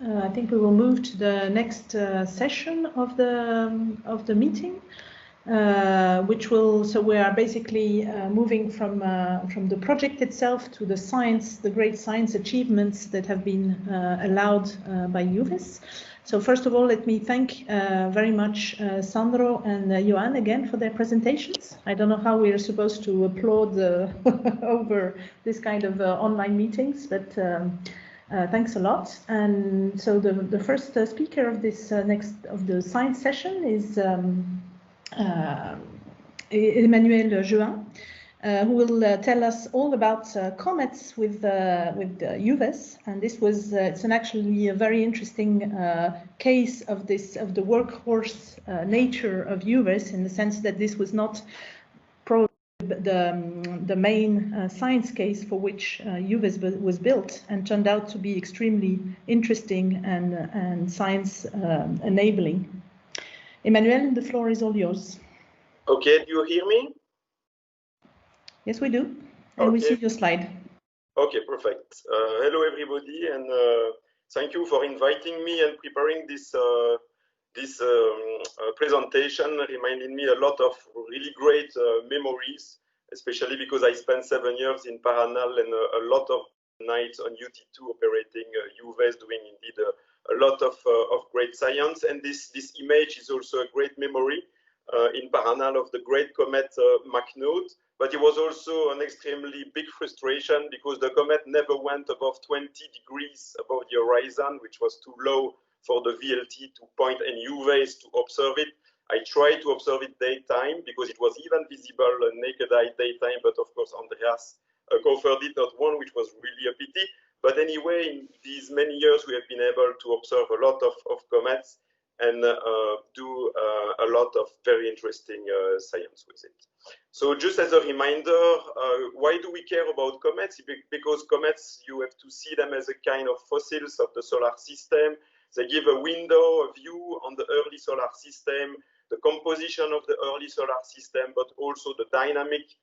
I think we will move to the next session of the meeting, which will. So we are basically moving from the project itself to the science, the great science achievements that have been allowed by UVIS. So first of all, let me thank very much Sandro and Johan again for their presentations. I don't know how we are supposed to applaud over this kind of online meetings, but thanks a lot. And so the first speaker of this of the science session is Emmanuel Juin, who will tell us all about comets with UVIS. And this was it's actually a very interesting case of the workhorse nature of UVIS, in the sense that this was not probably the main science case for which UVIS was built, and turned out to be extremely interesting and science enabling. Emmanuel, the floor is all yours. Okay, do you hear me? Yes, we do, and we see your slide. Okay, perfect. Hello, everybody, and thank you for inviting me and preparing this presentation. Reminded me a lot of really great memories, especially because I spent 7 years in Paranal and a lot of nights on UT2 operating UVIS, doing indeed a lot of great science. And this image is also a great memory in Paranal of the great comet McNaught. But it was also an extremely big frustration because the comet never went above 20 degrees above the horizon, which was too low for the VLT to point and UVIS to observe it. I tried to observe it daytime because it was even visible naked eye daytime, but of course Andreas Kofer did not want, which was really a pity. But anyway, in these many years, we have been able to observe a lot of comets and do a lot of very interesting science with it. So just as a reminder, why do we care about comets? Because comets, you have to see them as a kind of fossils of the solar system. They give a window, a view on the early solar system, the composition of the early solar system, but also the dynamic,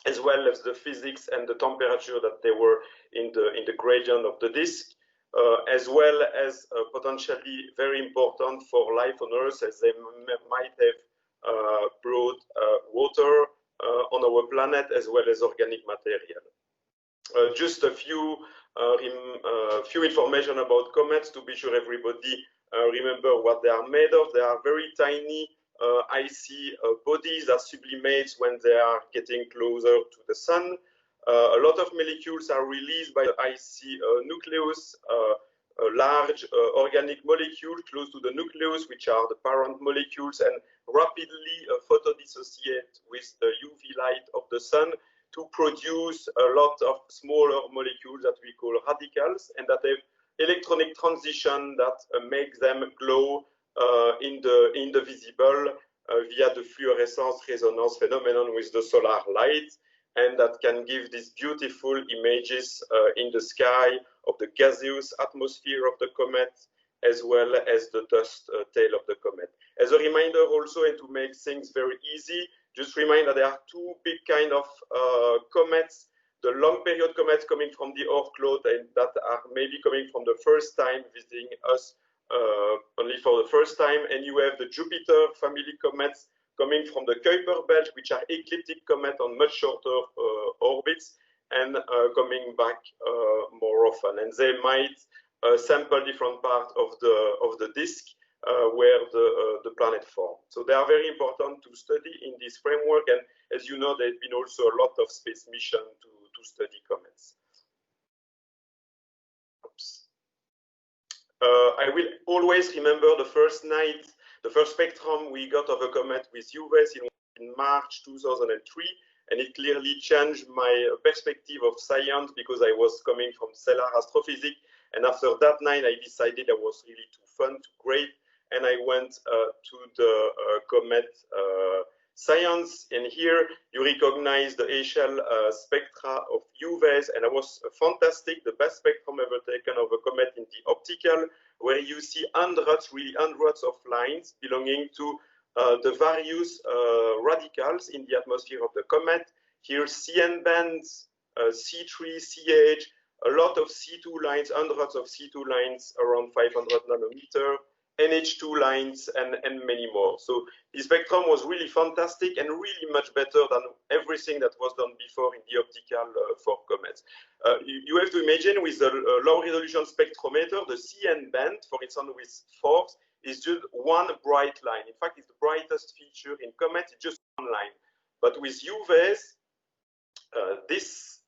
as well as the physics and the temperature that they were in the gradient of the disk. As well as potentially very important for life on Earth, as they might have brought water on our planet, as well as organic material. Just a few information about comets to be sure everybody remember what they are made of. They are very tiny icy bodies that sublimates when they are getting closer to the sun. A lot of molecules are released by the icy nucleus, a large organic molecule close to the nucleus, which are the parent molecules, and rapidly photodissociate with the UV light of the sun to produce a lot of smaller molecules that we call radicals, and that have electronic transition that make them glow in the visible via the fluorescence resonance phenomenon with the solar light, and that can give these beautiful images in the sky of the gaseous atmosphere of the comet, as well as the dust tail of the comet. As a reminder also, and to make things very easy, just remind that there are two big kind of comets. The long period comets coming from the Oort cloud, and that are maybe coming from the first time visiting us only for the first time. And you have the Jupiter family comets coming from the Kuiper belt, which are ecliptic comets on much shorter orbits, and coming back more often. And they might sample different parts of the disk where the planet formed. So they are very important to study in this framework. And as you know, there's been also a lot of space mission to study comets. Oops. I will always remember the first night, the first spectrum we got of a comet with UVIS in March 2003, and it clearly changed my perspective of science, because I was coming from stellar astrophysics, and after that night I decided that was really too fun, too great, and I went to the comet science. And here you recognize the Herschel spectra of UVIS, and it was fantastic, the best spectrum ever taken of a comet in the optical, where you see really hundreds of lines belonging to the various radicals in the atmosphere of the comet. Here CN bands, C3, CH, a lot of C2 lines, hundreds of C2 lines around 500 nanometer, NH2 lines, and many more. So the spectrum was really fantastic and really much better than everything that was done before in the optical for comets. You have to imagine with the low resolution spectrometer, the CN band, for instance, with force, is just one bright line. In fact, it's the brightest feature in comets, it's just one line. But with UVAs, this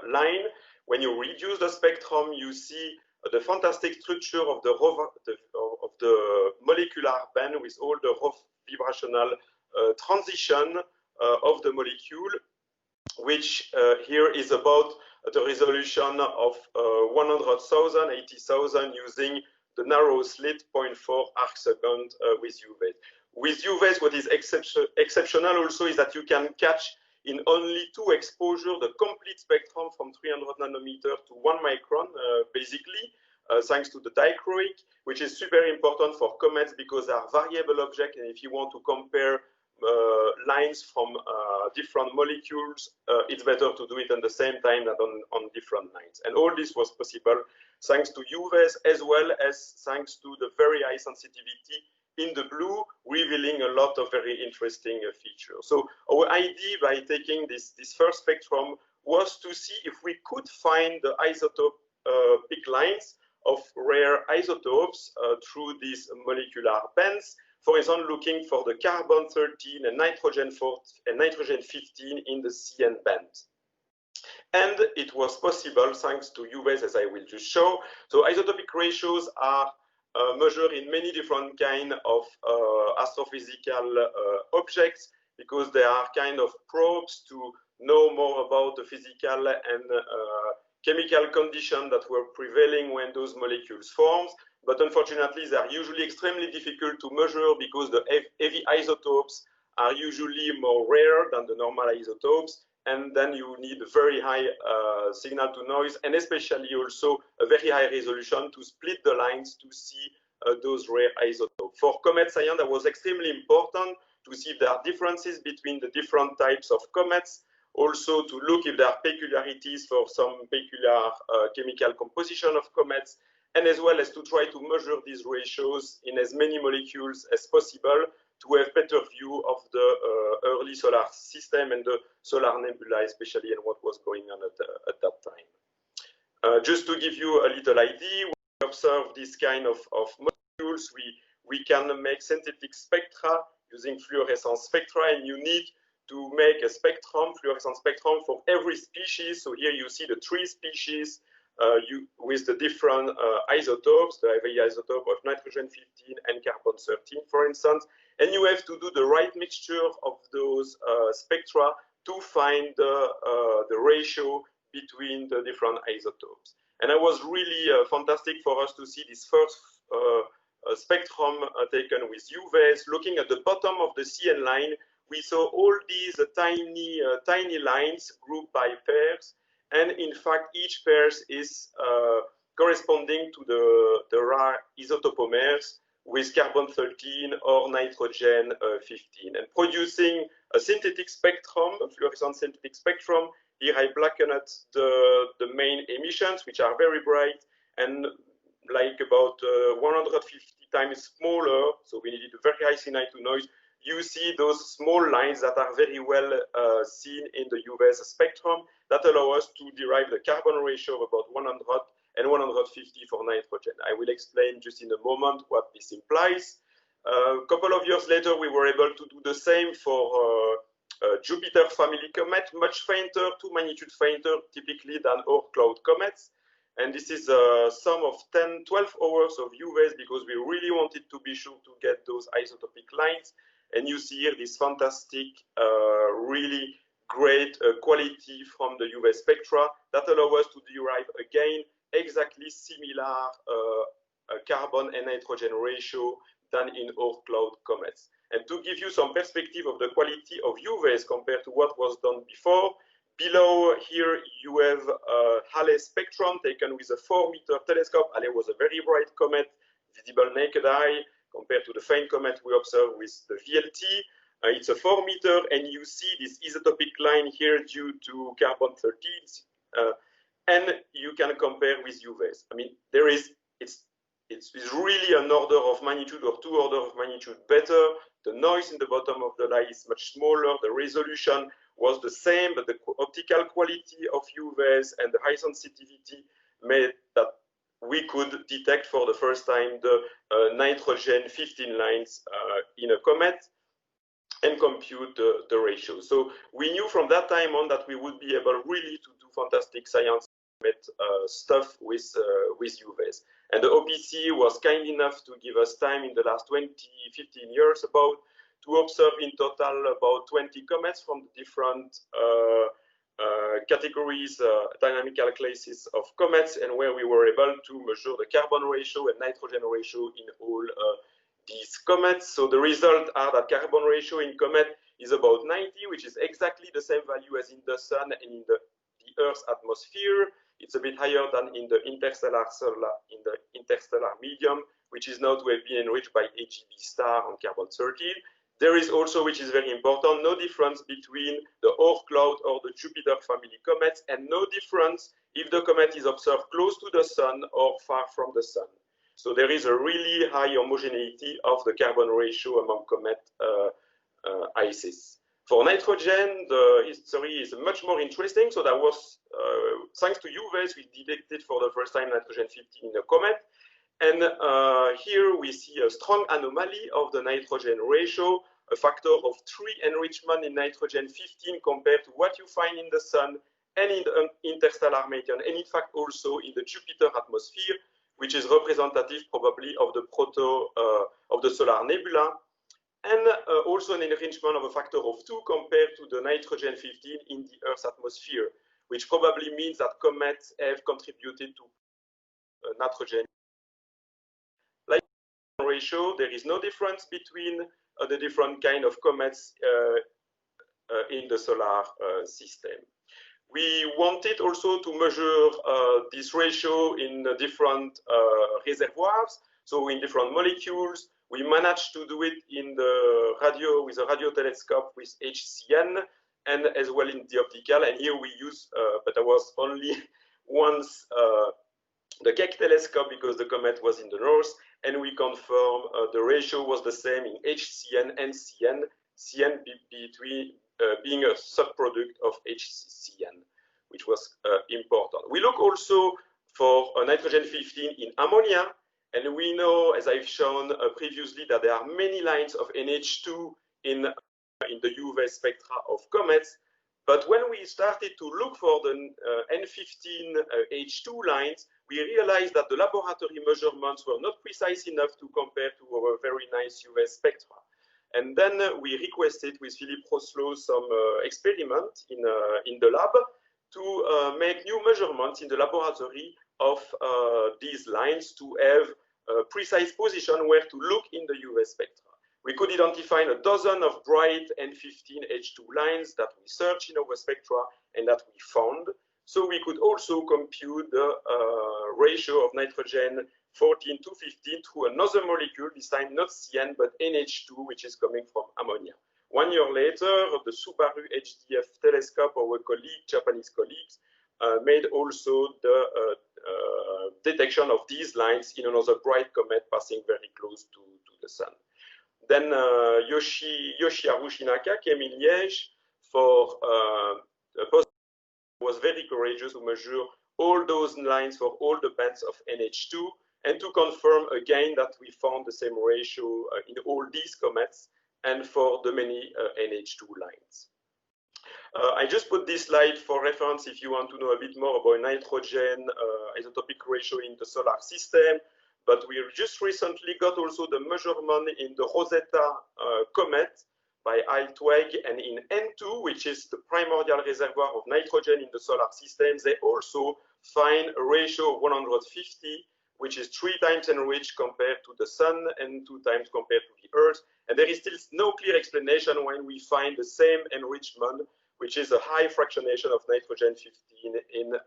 line, when you reduce the spectrum, you see the fantastic structure of the molecular band with all the vibrational transition of the molecule, which here is about the resolution of 100,000, 80,000 using the narrow slit 0.4 arc second with UVAs. With UVAs, what is exceptional also is that you can catch in only 2 exposures the complete spectrum from 300 nanometer to 1 micron, basically, thanks to the dichroic, which is super important for comets because they are variable objects, and if you want to compare lines from different molecules, it's better to do it at the same time than on different lines. And all this was possible thanks to UVAs as well as thanks to the very high sensitivity in the blue, revealing a lot of very interesting features. So our idea by taking this first spectrum was to see if we could find the isotopic lines of rare isotopes through these molecular bands. For example, looking for the carbon-13 and nitrogen-14 and nitrogen-15 in the CN band. And it was possible thanks to UVAs, as I will just show. So isotopic ratios are measured in many different kind of astrophysical objects because they are kind of probes to know more about the physical and chemical conditions that were prevailing when those molecules formed. But unfortunately, they are usually extremely difficult to measure because the heavy isotopes are usually more rare than the normal isotopes. And then you need a very high signal to noise, and especially also a very high resolution to split the lines to see those rare isotopes. For comet science, that was extremely important to see if there are differences between the different types of comets, also to look if there are peculiarities for some peculiar chemical composition of comets, and as well as to try to measure these ratios in as many molecules as possible to have better view of the early solar system and the solar nebula, especially, and what was going on at that time. Just to give you a little idea, when we observe this kind of molecules, we can make synthetic spectra using fluorescence spectra, and you need to make a spectrum, fluorescence spectrum for every species. So here you see the 3 species with the different isotopes, the heavy isotope of nitrogen-15 and carbon-13, for instance. And you have to do the right mixture of those spectra to find the ratio between the different isotopes. And it was really fantastic for us to see this first spectrum taken with UVAs. Looking at the bottom of the CN line, we saw all these tiny lines grouped by pairs. And in fact, each pair is corresponding to the rare isotopomers with carbon-13 or nitrogen-15, and producing a synthetic spectrum, a fluorescent synthetic spectrum. Here I blackened the main emissions, which are very bright and like about 150 times smaller. So we needed a very high signal to noise. You see those small lines that are very well seen in the UVAs spectrum that allow us to derive the carbon ratio of about 100 and 150 for nitrogen. I will explain just in a moment what this implies. A couple of years later, we were able to do the same for Jupiter family comet, much fainter, 2 magnitude fainter typically than Oort cloud comets. And this is a sum of 10, 12 hours of UVAs because we really wanted to be sure to get those isotopic lines. And you see here this fantastic, really great quality from the UV spectra that allow us to derive again exactly similar carbon and nitrogen ratio than in Oort cloud comets. And to give you some perspective of the quality of UVAs compared to what was done before, below here you have Halley spectrum taken with a 4-meter telescope. Halley was a very bright comet, visible naked eye, compared to the faint comet we observed with the VLT. It's a 4-meter, and you see this isotopic line here due to carbon-13. And you you can compare with UVs. I mean, it's really an order of magnitude or 2 orders of magnitude better. The noise in the bottom of the light is much smaller. The resolution was the same, but the optical quality of UVs and the high sensitivity made that we could detect for the first time the nitrogen 15 lines in a comet and compute the ratio. So we knew from that time on that we would be able really to do fantastic science stuff with UVs. And the OPC was kind enough to give us time in the last 15 years about to observe in total about 20 comets from the different categories, dynamical classes of comets, and where we were able to measure the carbon ratio and nitrogen ratio in all these comets. So the result are that carbon ratio in comet is about 90, which is exactly the same value as in the sun and in the Earth's atmosphere. It's a bit higher than in the interstellar medium, which is now to have been enriched by AGB star on carbon-13. There is also, which is very important, no difference between the Oort cloud or the Jupiter family comets, and no difference if the comet is observed close to the sun or far from the sun. So there is a really high homogeneity of the carbon ratio among comet ices. For nitrogen, the history is much more interesting. So that was, thanks to UVs, we detected for the first time nitrogen 15 in a comet. And here we see a strong anomaly of the nitrogen ratio, a factor of 3 enrichment in nitrogen 15 compared to what you find in the sun and in the interstellar medium, and in fact also in the Jupiter atmosphere, which is representative probably of the of the solar nebula, and also an enrichment of a factor of 2 compared to the nitrogen 15 in the Earth's atmosphere, which probably means that comets have contributed to nitrogen ratio. There is no difference between the different kind of comets in the solar system. We wanted also to measure this ratio in different reservoirs, so in different molecules. We managed to do it in the radio with a radio telescope with HCN, and as well in the optical. And here we use, but there was only once the Keck telescope because the comet was in the north, and we confirm the ratio was the same in HCN and CN, CN being a subproduct of HCN, which was important. We look also for nitrogen 15 in ammonia, and we know, as I've shown previously, that there are many lines of NH2 in the UV spectra of comets. But when we started to look for the N15 H2 lines, we realized that the laboratory measurements were not precise enough to compare to our very nice UV spectra. And then we requested with Philippe Roslo some experiment in the lab to make new measurements in the laboratory of these lines to have a precise position where to look in the UV spectra. We could identify a dozen of bright N15 H2 lines that we searched in our spectra and that we found. So we could also compute the ratio of nitrogen 14 to 15 through another molecule, this time not CN, but NH2, which is coming from ammonia. 1 year later, the Subaru HDF telescope, our Japanese colleagues, made also the detection of these lines in another bright comet passing very close to the sun. Then Yoshiharu Shinaka came in Liège for a post. Was very courageous to measure all those lines for all the bands of NH2 and to confirm again that we found the same ratio in all these comets and for the many NH2 lines. I just put this slide for reference if you want to know a bit more about nitrogen isotopic ratio in the solar system. But we just recently got also the measurement in the Rosetta comet by Altweg, and in N2, which is the primordial reservoir of nitrogen in the solar system, they also find a ratio of 150, which is 3 times enriched compared to the sun and 2 times compared to the Earth. And there is still no clear explanation when we find the same enrichment, which is a high fractionation of nitrogen 15 in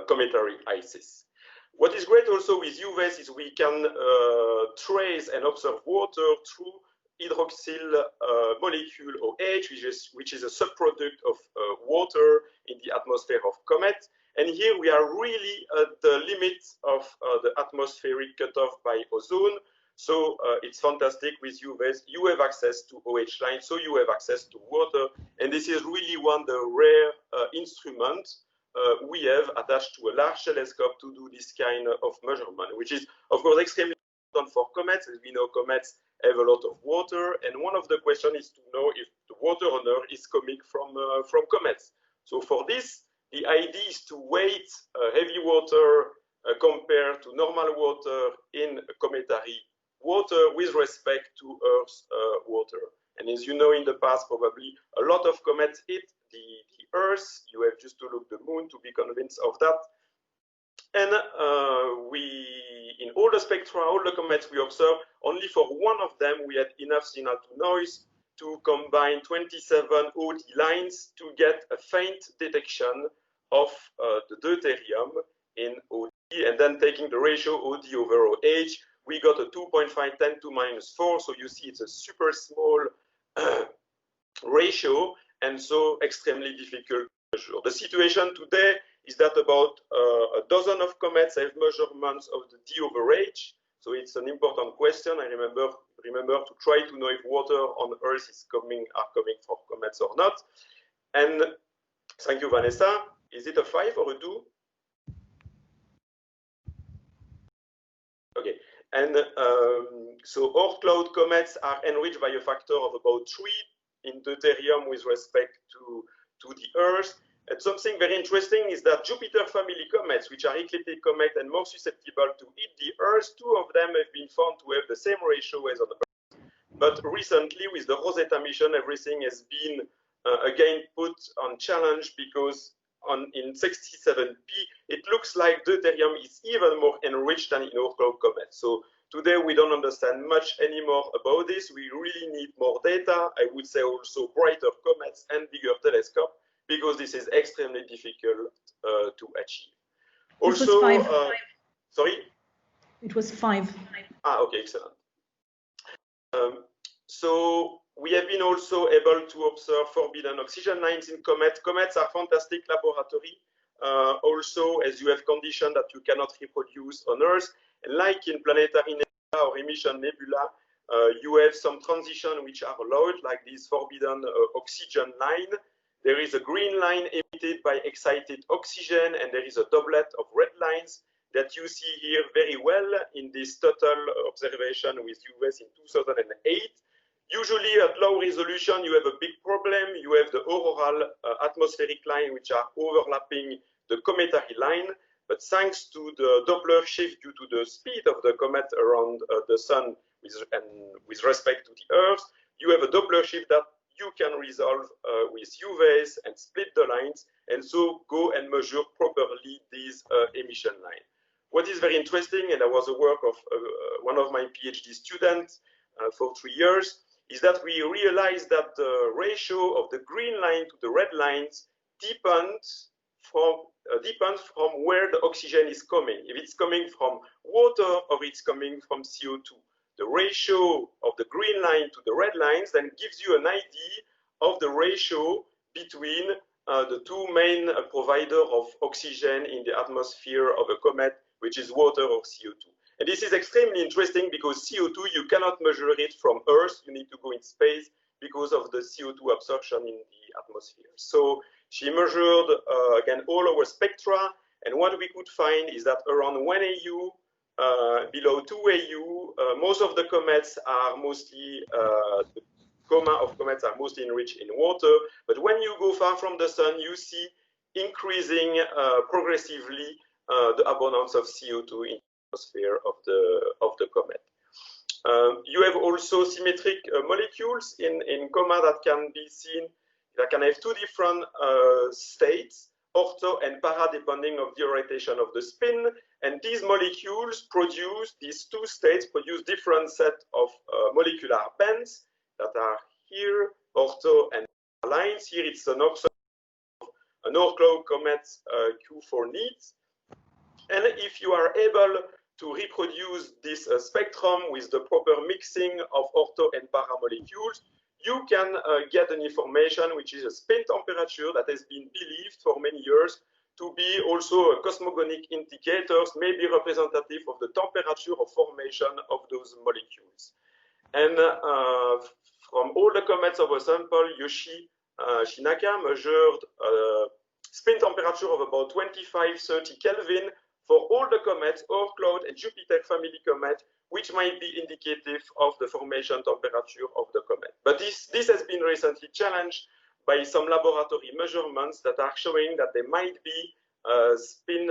cometary ices. What is great also with UVs is we can trace and observe water through hydroxyl molecule OH, which is a subproduct of water in the atmosphere of comets. And here we are really at the limit of the atmospheric cutoff by ozone. So it's fantastic with UVs. You have access to OH lines, so you have access to water. And this is really one of the rare instruments we have attached to a large telescope to do this kind of measurement, which is, of course, extremely important for comets. As we know, comets have a lot of water. And one of the questions is to know if the water on Earth is coming from comets. So for this, the idea is to weight heavy water compared to normal water in cometary water with respect to Earth's water. And as you know, in the past, probably a lot of comets hit the Earth. You have just to look at the moon to be convinced of that. And in all the spectra, all the comets we observed, only for one of them we had enough signal to noise to combine 27 OD lines to get a faint detection of the deuterium in OD, and then taking the ratio OD over OH, we got a 2.5 10 to -4. So you see it's a super small ratio, and so extremely difficult to measure. The situation today is that about a dozen of comets have measurements of the D over H. So it's an important question. I remember to try to know if water on Earth are coming from comets or not. And thank you, Vanessa. Is it a 5 or a 2? Okay. And so Oort cloud comets are enriched by a factor of about 3 in deuterium with respect to the Earth. And something very interesting is that Jupiter family comets, which are ecliptic comets and more susceptible to hit the Earth, 2 of them have been found to have the same ratio as on the Earth. But recently, with the Rosetta mission, everything has been again put on challenge, because in 67P, it looks like deuterium is even more enriched than in Oort cloud comets. So today we don't understand much anymore about this. We really need more data. I would say also brighter comets and bigger telescope, because this is extremely difficult to achieve. Also, it was 5. Sorry? It was 5. Ah, okay, excellent. So we have been also able to observe forbidden oxygen lines in comets. Comets are fantastic laboratory. Also, as you have conditions that you cannot reproduce on Earth, and like in planetary nebula or emission nebula, you have some transition which are allowed, like this forbidden oxygen line. There is a green line emitted by excited oxygen, and there is a doublet of red lines that you see here very well in this total observation with UVS in 2008. Usually at low resolution, you have a big problem. You have the auroral atmospheric line, which are overlapping the cometary line. But thanks to the Doppler shift due to the speed of the comet around the sun with respect to the Earth, you have a Doppler shift that you can resolve with UVs and split the lines, and so go and measure properly these emission line. What is very interesting, and that was a work of one of my PhD students for 3 years, is that we realized that the ratio of the green line to the red lines depends from where the oxygen is coming. If it's coming from water or it's coming from CO2. The ratio of the green line to the red lines then gives you an idea of the ratio between the 2 main providers of oxygen in the atmosphere of a comet, which is water or CO2. And this is extremely interesting because CO2, you cannot measure it from Earth. You need to go in space because of the CO2 absorption in the atmosphere. So she measured, again, all our spectra. And what we could find is that around 1 AU, below 2 AU, most of the comets are mostly, the coma of comets are mostly enriched in water. But when you go far from the sun, you see increasing progressively the abundance of CO2 in the atmosphere of the comet. You have also symmetric molecules in coma that can be seen, that can have 2 different states, ortho and para, depending on the orientation of the spin. And these molecules produce, these 2 states produce different set of molecular bands that are here, ortho and para lines. Here it's an Oort cloud comet Q4 needs. And if you are able to reproduce this spectrum with the proper mixing of ortho and para molecules, you can get an information which is a spin temperature that has been believed for many years to be also a cosmogonic indicators, maybe representative of the temperature of formation of those molecules. And from all the comets of a sample, Yoshi Shinaka measured spin temperature of about 25-30 Kelvin for all the comets, Oort cloud and Jupiter family comet, which might be indicative of the formation temperature of the comet. But this has been recently challenged by some laboratory measurements that are showing that there might be spin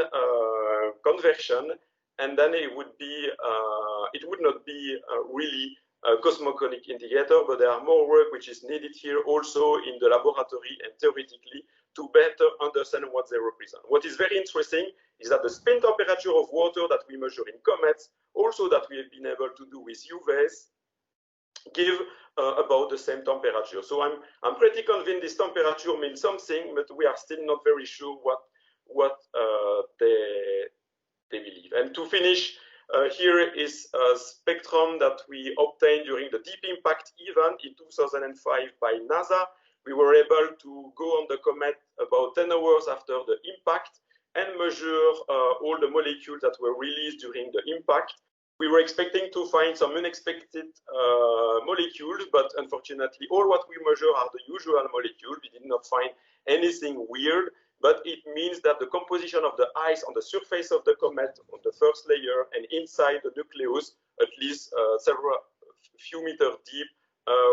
conversion, and then it would not be really a cosmogonic indicator, but there are more work which is needed here also in the laboratory and theoretically to better understand what they represent. What is very interesting is that the spin temperature of water that we measure in comets, also that we have been able to do with UVAs, give about the same temperature. So I'm pretty convinced this temperature means something, but we are still not very sure what they believe. And to finish, here is a spectrum that we obtained during the Deep Impact event in 2005 by NASA. We were able to go on the comet about 10 hours after the impact and measure all the molecules that were released during the impact. We were expecting to find some unexpected molecules, but unfortunately, all what we measure are the usual molecules. We did not find anything weird, but it means that the composition of the ice on the surface of the comet, on the first layer, and inside the nucleus, at least few meters deep,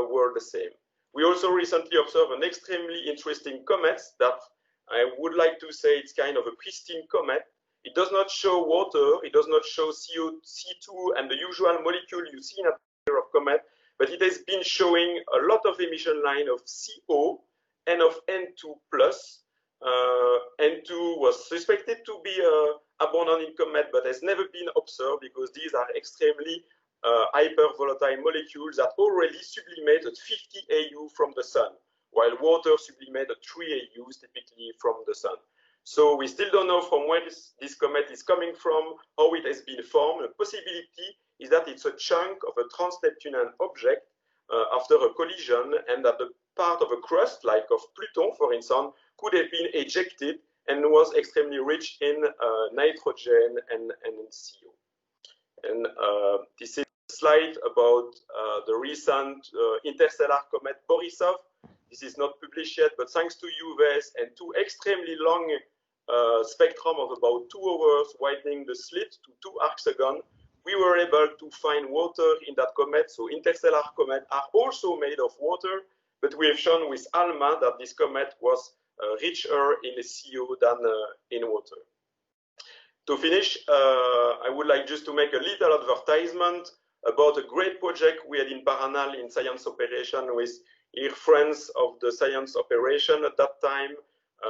were the same. We also recently observed an extremely interesting comet that I would like to say it's kind of a pristine comet. It does not show water, it does not show C2 and the usual molecule you see in a picture of comet, but it has been showing a lot of emission line of CO and of N2+. N2 was suspected to be abundant in comet, but has never been observed because these are extremely hyper-volatile molecules that already sublimate at 50 AU from the sun, while water sublimate at 3 AU typically from the sun. So we still don't know from where this comet is coming from, how it has been formed. A possibility is that it's a chunk of a trans-Neptunian object after a collision, and that the part of a crust, like of Pluton, for instance, could have been ejected and was extremely rich in nitrogen and in CO. And this is a slide about the recent interstellar comet Borisov. This is not published yet, but thanks to UVAs and to extremely long spectrum of about 2 hours widening the slit to 2 arcsagon, we were able to find water in that comet. So interstellar comets are also made of water, but we have shown with ALMA that this comet was richer in CO than in water. To finish, I would like just to make a little advertisement about a great project we had in Paranal in science operation with our friends of the science operation at that time,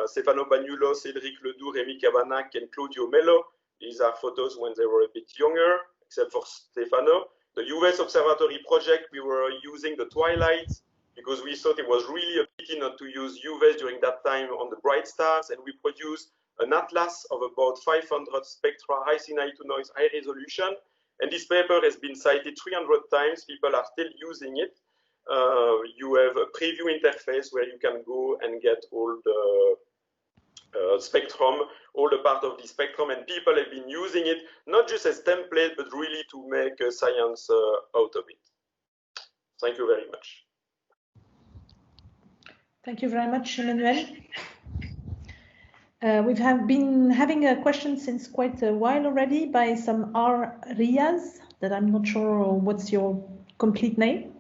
Stefano Bagnulo, Cédric Ledoux, Rémi Cabanac, and Claudio Mello. These are photos when they were a bit younger, except for Stefano. The US Observatory project, we were using the twilight because we thought it was really a pity not to use UVAs during that time on the bright stars, and we produced an atlas of about 500 spectra, high signal to noise, high resolution. And this paper has been cited 300 times. People are still using it. You have a preview interface where you can go and get all the spectrum, all the part of the spectrum, and people have been using it not just as template, but really to make science out of it. Thank you very much. Thank you very much, Emmanuel. We've been having a question since quite a while already by some R. Riaz, that I'm not sure what's your complete name.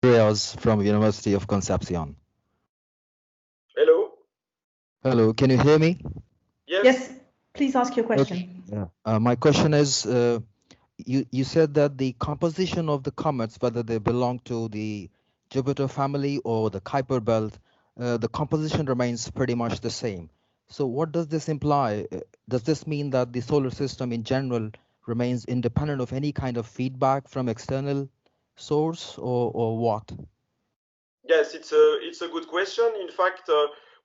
Riaz from University of Concepcion. Hello. Hello, can you hear me? Yes. Yes, please ask your question. Okay. Yeah. My question is, you said that the composition of the comets, whether they belong to the Jupiter family or the Kuiper belt, the composition remains pretty much the same. So what does this imply? Does this mean that the solar system in general remains independent of any kind of feedback from external source, or what? Yes, it's a good question. In fact,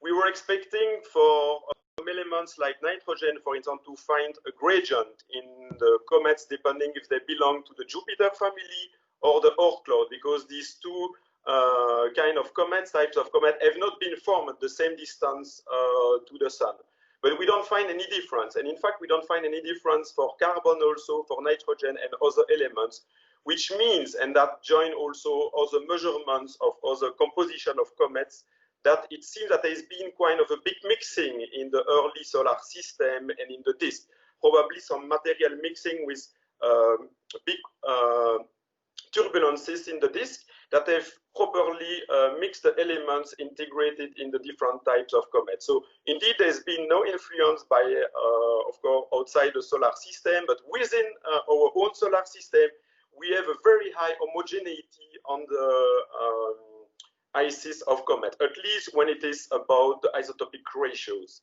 we were expecting for some elements like nitrogen, for instance, to find a gradient in the comets, depending if they belong to the Jupiter family or the Oort cloud, because these two kind of comets, types of comet, have not been formed at the same distance to the sun. But we don't find any difference. And in fact, we don't find any difference for carbon also, for nitrogen and other elements, which means, and that join also other measurements of other composition of comets, that it seems that there's been kind of a big mixing in the early solar system and in the disk. Probably some material mixing with big turbulences in the disk that have properly mixed the elements integrated in the different types of comets. So indeed, there's been no influence by, of course, outside the solar system, but within our own solar system, we have a very high homogeneity on the ICs of comet, at least when it is about the isotopic ratios.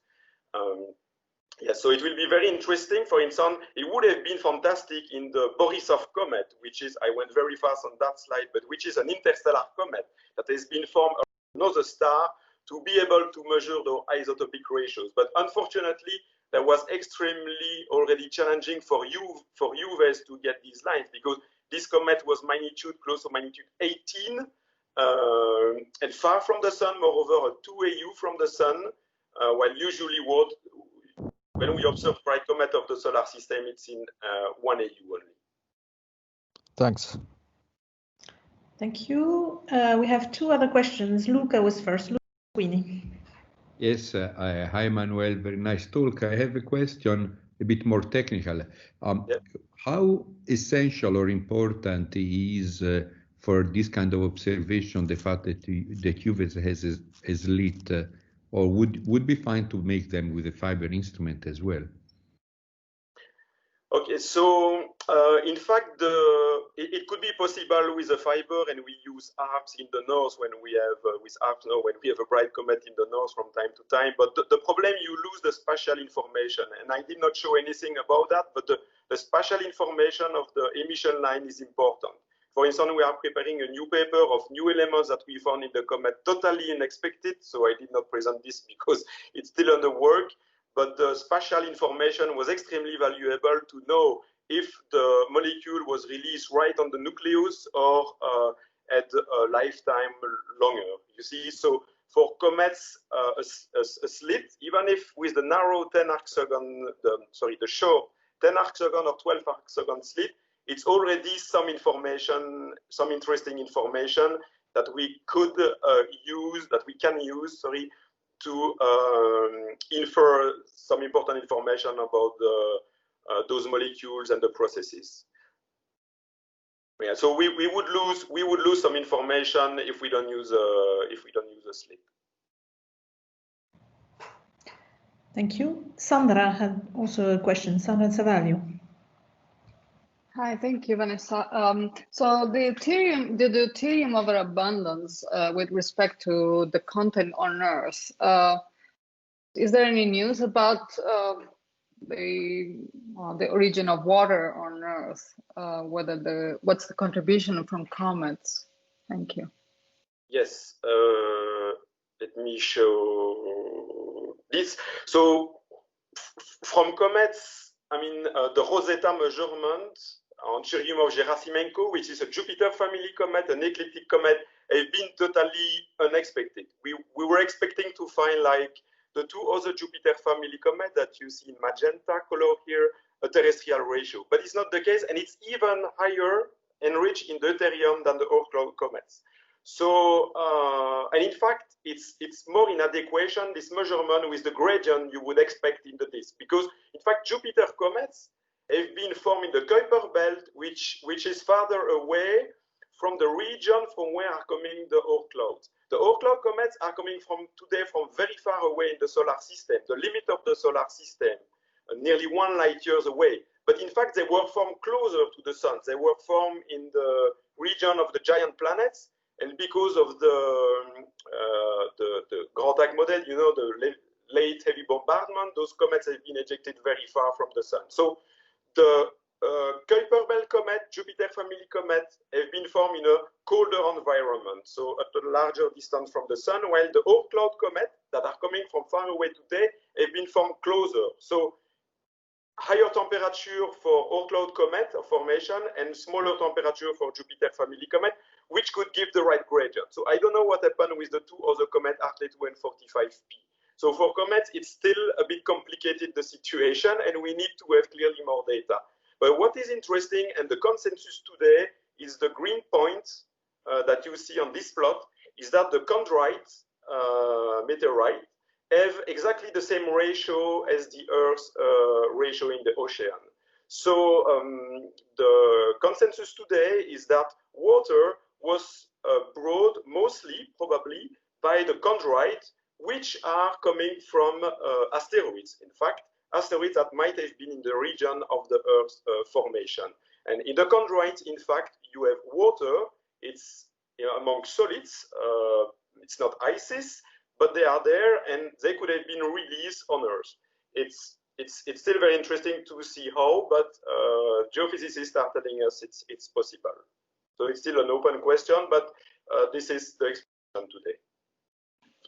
Yeah, so it will be very interesting. For instance, it would have been fantastic in the Borisov comet, which is, I went very fast on that slide, but which is an interstellar comet that has been formed around another star, to be able to measure the isotopic ratios. But unfortunately, that was extremely already challenging for UVES to get these lines, because this comet was magnitude close to magnitude 18, and far from the sun, moreover, a 2 AU from the sun, while usually when we observe bright comet of the solar system, it's in 1 AU only. Thanks. Thank you. We have two other questions. Luca was first. Luca Queenie. Yes, hi, Manuel. Very nice talk. I have a question a bit more technical. Yeah. How essential or important is for this kind of observation the fact that UVES has a slit, or would be fine to make them with a fiber instrument as well? Okay, so in fact, it could be possible with a fiber, and we use ARPS in the north when we have with ARPS now when we have a bright comet in the north from time to time. But the problem, you lose the spatial information, and I did not show anything about that. But the spatial information of the emission line is important. For instance, we are preparing a new paper of new elements that we found in the comet, totally unexpected. So I did not present this because it's still under work. But the spatial information was extremely valuable to know if the molecule was released right on the nucleus or at a lifetime longer. You see, so for comets, a slit, even if with the narrow 10 arcsecond, the short 10 arcsecond or 12 arcsecond slit, it's already some information, some interesting information that we could use, that we can use, to infer some important information about those molecules and the processes. Yeah, so we would lose some information if we don't use a slit. Thank you. Sandra had also a question. Sandra Savalio. Hi, thank you, Vanessa. So the deuterium overabundance with respect to the content on Earth, is there any news about the origin of water on Earth? What's the contribution from comets? Thank you. Yes, let me show this. So from comets, I mean the Rosetta measurement on Churyumov Gerasimenko, which is a Jupiter family comet, an ecliptic comet, have been totally unexpected. We were expecting to find, like the two other Jupiter family comets that you see in magenta color here, a terrestrial ratio. But it's not the case, and it's even higher enriched in deuterium than the Oort-Cloud comets. So, and in fact, it's more in adequation, this measurement, with the gradient you would expect in the disk. Because, in fact, Jupiter comets have been formed in the Kuiper belt, which is farther away from the region from where are coming the Oort clouds. The Oort cloud comets are coming from very far away in the solar system, the limit of the solar system, nearly 1 light years away. But in fact, they were formed closer to the sun. They were formed in the region of the giant planets, and because of the Grand Tague model, you know, the late heavy bombardment, those comets have been ejected very far from the sun. So the Kuiper belt comet, Jupiter family comet, have been formed in a colder environment, so at a larger distance from the sun, while the Oort cloud comet that are coming from far away today have been formed closer. So higher temperature for Oort cloud comet formation and smaller temperature for Jupiter family comet, which could give the right gradient. So I don't know what happened with the two other comets, Hartley 2 and 45P. So for comets, it's still a bit complicated, the situation, and we need to have clearly more data. But what is interesting, and the consensus today, is the green point that you see on this plot, is that the chondrite meteorite have exactly the same ratio as the Earth's ratio in the ocean. So the consensus today is that water was brought mostly, probably, by the chondrite, which are coming from asteroids. In fact, asteroids that might have been in the region of the Earth's formation. And in the chondrite, in fact, you have water. It's among solids. It's not ices, but they are there, and they could have been released on Earth. It's still very interesting to see how, but geophysicists are telling us it's possible. So it's still an open question, but this is the explanation today.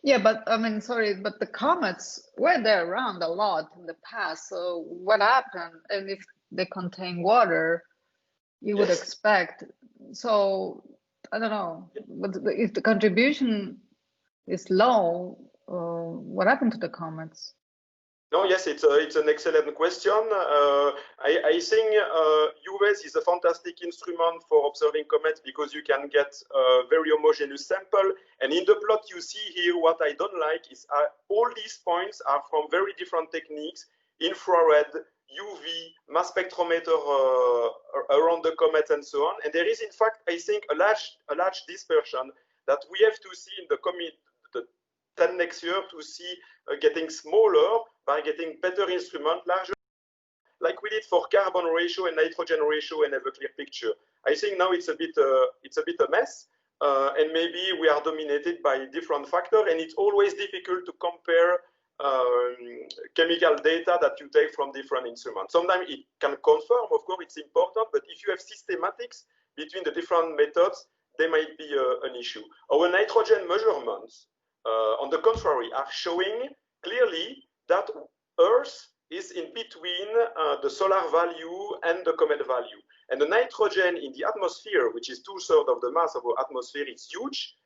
Yeah, but I mean, sorry, but the comets were there around a lot in the past. So what happened? And if they contain water, you would expect. So I don't know. But if the contribution is low, what happened to the comets? No, yes, it's an excellent question. I think UVES is a fantastic instrument for observing comets because you can get a very homogeneous sample. And in the plot you see here, what I don't like is all these points are from very different techniques: infrared, UV, mass spectrometer around the comet, and so on. And there is, in fact, I think, a large dispersion that we have to see in the comet. 10 next year to see getting smaller by getting better instrument, larger, like we did for carbon ratio and nitrogen ratio, and have a clear picture. I think now it's a bit a mess, and maybe we are dominated by different factors, and it's always difficult to compare chemical data that you take from different instruments. Sometimes it can confirm, of course, it's important, but if you have systematics between the different methods, there might be an issue. Our nitrogen measurements, on the contrary, are showing clearly that Earth is in between the solar value and the comet value. And the nitrogen in the atmosphere, which is 2/3 of the mass of our atmosphere, is huge.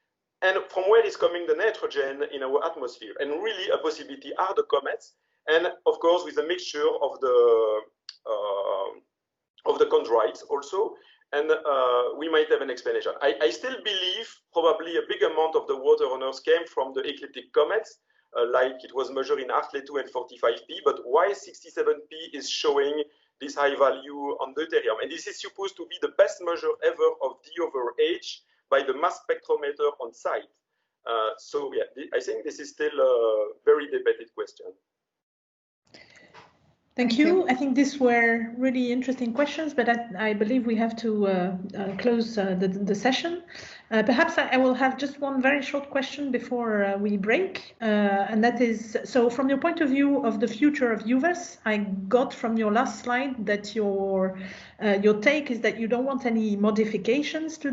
And from where is coming the nitrogen in our atmosphere? And really a possibility are the comets. And of course, with a mixture of the chondrites also. And we might have an explanation. I still believe probably a big amount of the water on Earth came from the ecliptic comets, like it was measured in Hartley 2 and 45P, but why 67P is showing this high value on deuterium? And this is supposed to be the best measure ever of D over H by the mass spectrometer on site. So yeah, I think this is still a very debated question. Thank you. I think these were really interesting questions, but I believe we have to close the session. Perhaps I will have just one very short question before we break, and that is, so from your point of view of the future of UVES, I got from your last slide that your take is that you don't want any modifications to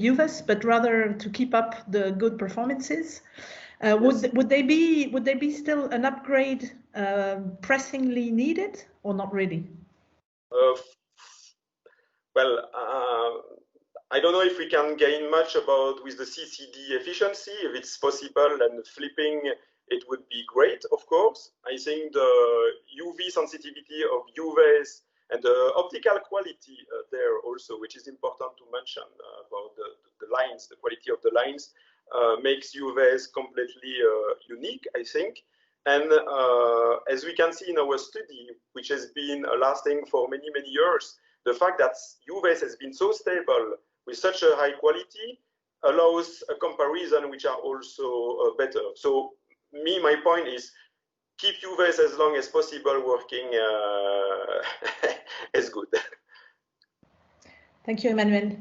UVES, but rather to keep up the good performances. Would they be still an upgrade pressingly needed, or not really? Well, I don't know if we can gain much with the CCD efficiency. If it's possible and flipping, it would be great, of course. I think the UV sensitivity of UVES and the optical quality there also, which is important to mention about the lines, the quality of the lines, makes UVES completely unique, I think. And as we can see in our study, which has been lasting for many, many years, the fact that UVES has been so stable with such a high quality allows a comparison which are also better. So my point is, keep UVES as long as possible working as good. Thank you, Emmanuel.